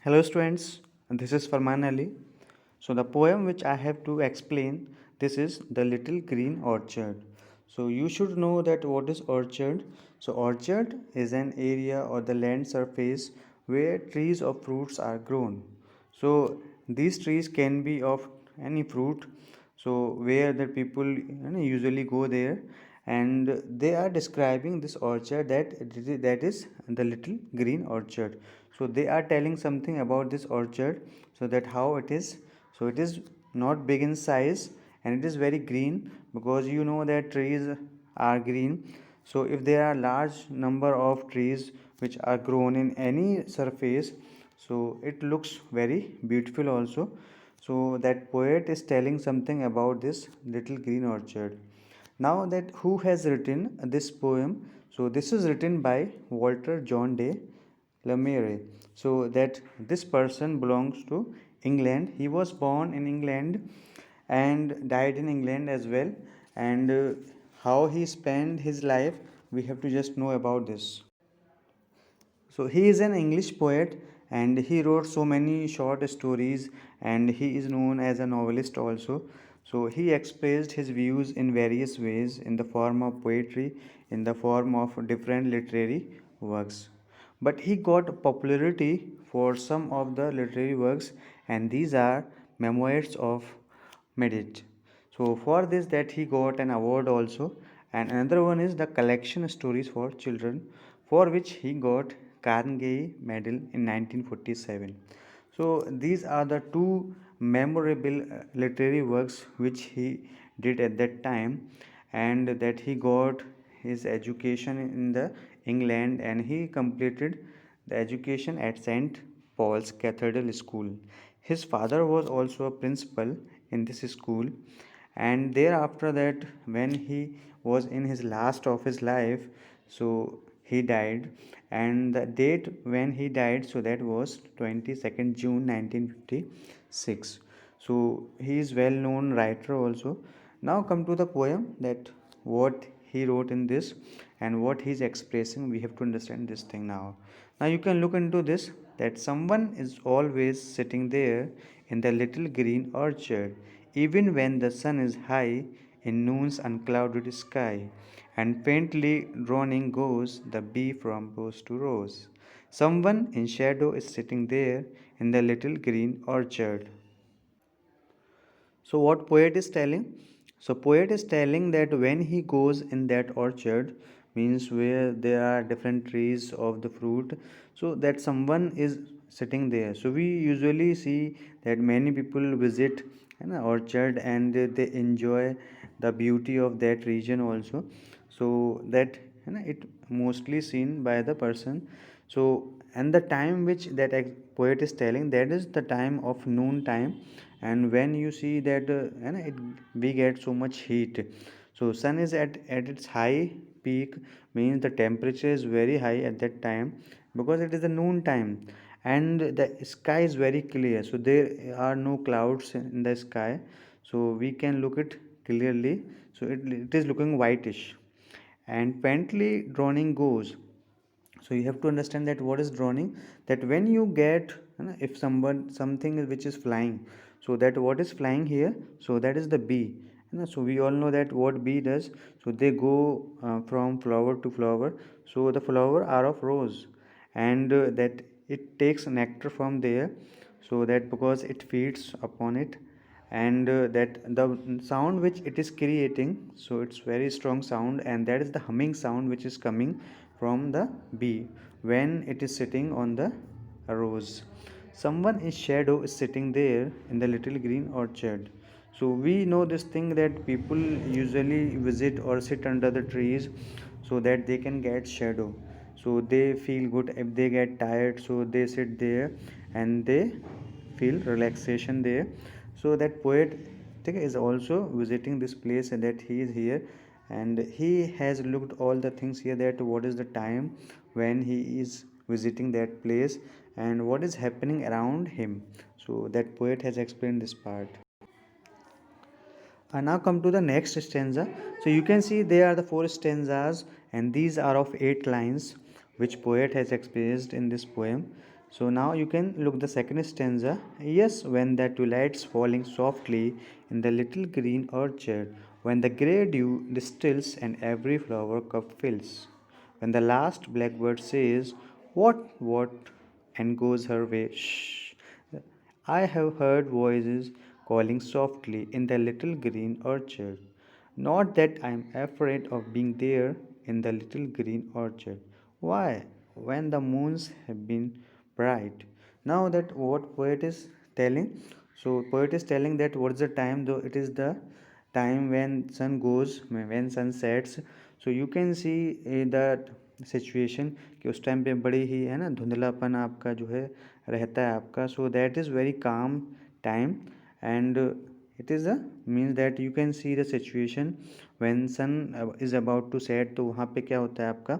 Hello students, this is Farman Ali. So the poem which I have to explain, this is The Little Green Orchard. So you should know that what is orchard. So orchard is an area or the land surface where trees or fruits are grown. So these trees can be of any fruit. So where the people usually go there, and they are describing this orchard that is the little green orchard. So they are telling something about this orchard, so that how it is. So it is not big in size, and it is very green, because you know that trees are green. So if there are large number of trees which are grown in any surface, so it looks very beautiful also. So that poet is telling something about this little green orchard. Now that who has written this poem? So this is written by Walter John de Mare. So that this person belongs to England. He was born in England and died in England as well. And how he spent his life, we have to just know about this. So he is an English poet, and he wrote so many short stories, and he is known as a novelist also. So he expressed his views in various ways in the form of poetry, in the form of different literary works. But he got popularity for some of the literary works, and these are memoirs of Medit. So for this that he got an award also, and another one is the collection stories for children, for which he got Carnegie Medal in 1947. So these are the two memorable literary works which he did at that time, and that he got his education in the England, and he completed the education at St. Paul's Cathedral School. His father was also a principal in this school, and thereafter that when he was in his last of his life, so he died, and the date when he died, so that was 22nd June 1956. So he is well known writer also. Now come to the poem, that what he wrote in this and what he is expressing. We have to understand this thing now. Now you can look into this, that someone is always sitting there in the little green orchard, even when the sun is high in noon's unclouded sky, and faintly droning goes the bee from rose to rose. Someone in shadow is sitting there in the little green orchard. So what poet is telling? So poet is telling that when he goes in that orchard, means where there are different trees of the fruit, so that someone is sitting there. So we usually see that many people visit an orchard, and they enjoy the beauty of that region also. So that it mostly seen by the person. So and the time which that poet is telling, that is the time of noon time, and when you see that we get so much heat. So sun is at its high peak, means the temperature is very high at that time, because it is the noon time, and the sky is very clear, so there are no clouds in the sky, so we can look it clearly. So it is looking whitish, and faintly droning goes. So you have to understand that what is droning, that when you get if someone something which is flying, so that what is flying here, so that is the bee. So we all know that what bee does, so they go from flower to flower. So the flower are of rose, and that it takes nectar from there, so that because it feeds upon it, and that the sound which it is creating, so it's very strong sound, and that is the humming sound which is coming from the bee when it is sitting on the rose. Someone in shadow is sitting there in the little green orchard. So we know this thing, that people usually visit or sit under the trees, so that they can get shadow, so they feel good. If they get tired, so they sit there and they feel relaxation there. So that poet is also visiting this place, and that he is here, and he has looked all the things here, that what is the time when he is visiting that place, and what is happening around him. So that poet has explained this part. Now come to the next stanza. So you can see there are the four stanzas, and these are of 8 lines which poet has expressed in this poem. So now you can look the second stanza. Yes, when the twilight's falling softly in the little green orchard, when the grey dew distills and every flower cup fills, when the last blackbird says what and goes her way, shh, I have heard voices calling softly in the little green orchard. Not that I am afraid of being there in the little green orchard. Why? When the moons have been bright. Now that what poet is telling, so poet is telling that what is the time, though it is the time when sun goes, when sun sets. So you can see that situation कि उस time पे बड़ी ही है ना धुंधलापन आपका जो है रहता है आपका. So that is very calm time and it is a means that you can see the situation when sun is about to set. तो वहाँ पे क्या होता है आपका.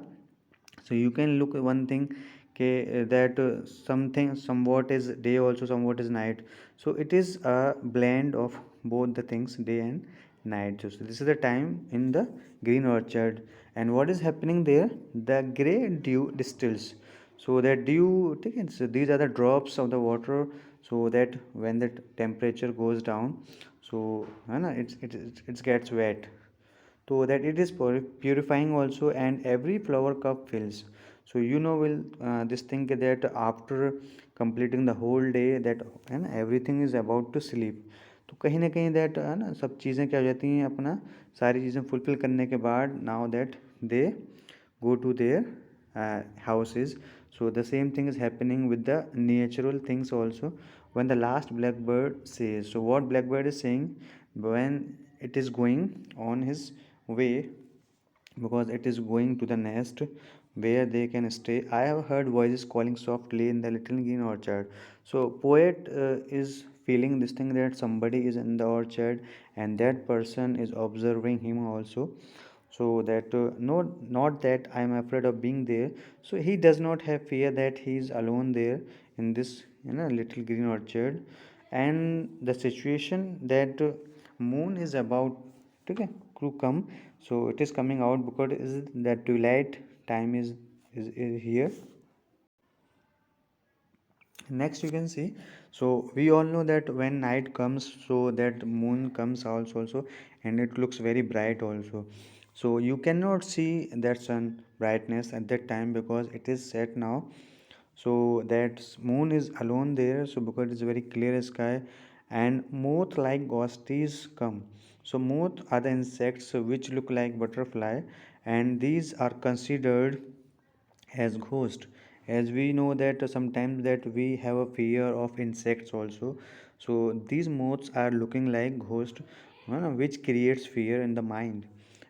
So you can look one thing that something somewhat is day also somewhat is night. So it is a blend of both the things, day and night. So this is the time in the green orchard. And what is happening there, the gray dew distills. So that dew, okay, so these are the drops of the water. So that when the temperature goes down, so it gets wet, so that it is purifying also, and every flower cup fills. So you know will this thing that after completing the whole day that है ना everything is about to sleep. तो कहीं ना कहीं that है ना सब चीज़ें क्या हो जाती हैं अपना सारी चीज़ें फुलफिल करने के बाद now that they go to their houses. So the same thing is happening with the natural things also. When the last blackbird says, so what blackbird is saying when it is going on his way, because it is going to the nest where they can stay. I have heard voices calling softly in the little green orchard. So poet is feeling this thing that somebody is in the orchard and that person is observing him also. So that no, not that I am afraid of being there. So he does not have fear that he is alone there in this little green orchard. And the situation that moon is about okay, to come. So it is coming out because is that twilight time is here. Next you can see, so we all know that when night comes, so that moon comes also, and it looks very bright also. So you cannot see that sun brightness at that time because it is set now. So that moon is alone there, so because it's very clear sky. And moth like ghosties come. So moth are the insects which look like butterfly, and these are considered as ghost. As we know that sometimes that we have a fear of insects also. So these moths are looking like ghost, which creates fear in the mind.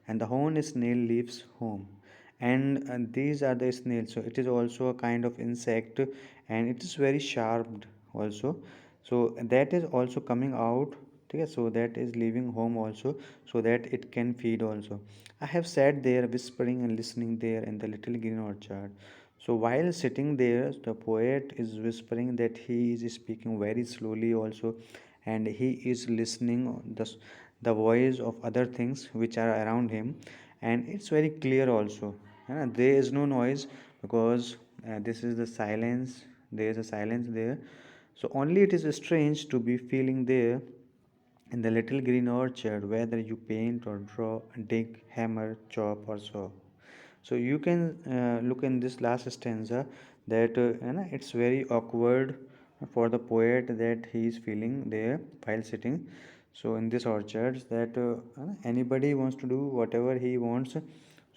And the horned snail leaves home, and these are the snails. So it is also a kind of insect, and it is very sharp also. So that is also coming out. Okay, so that is leaving home also, so that it can feed also. I have sat there whispering and listening there in the little green orchard. So while sitting there, the poet is whispering that he is speaking very slowly also, and he is listening the voice of other things which are around him, and it's very clear also. There is no noise because this is the silence. There is a silence there. So only it is strange to be feeling there in the little green orchard, whether you paint or draw, dig, hammer, chop, or saw. So you can look in this last stanza that it's very awkward for the poet that he is feeling there while sitting. So in this orchard, that anybody wants to do whatever he wants.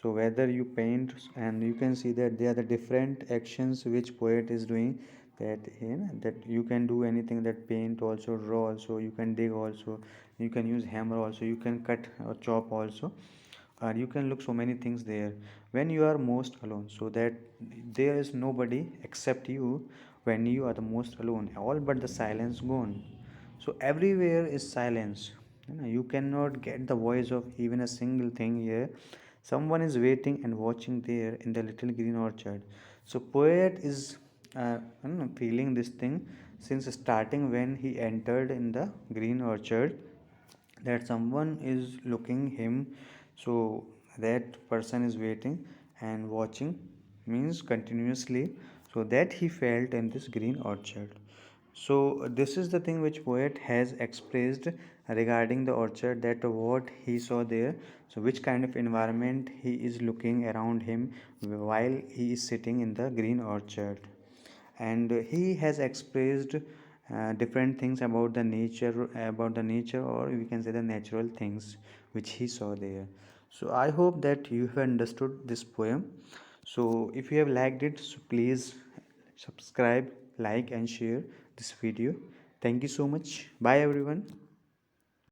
So whether you paint, and you can see that there are the different actions which poet is doing, that that you can do anything, that paint also, draw also, you can dig also, you can use hammer also, you can cut or chop also, and you can look so many things there when you are most alone. So that there is nobody except you when you are the most alone, all but the silence gone. So everywhere is silence. You cannot get the voice of even a single thing here. Someone is waiting and watching there in the little green orchard. So poet is feeling this thing since starting when he entered in the green orchard, that someone is looking him. So that person is waiting and watching means continuously. so that he felt in this green orchard. So this is the thing which poet has expressed regarding the orchard, that what he saw there, so which kind of environment he is looking around him while he is sitting in the green orchard. And he has expressed different things about the nature, or we can say the natural things which he saw there. So I hope that you have understood this poem. So if you have liked it, so please subscribe, like and share this video. Thank you so much. Bye everyone.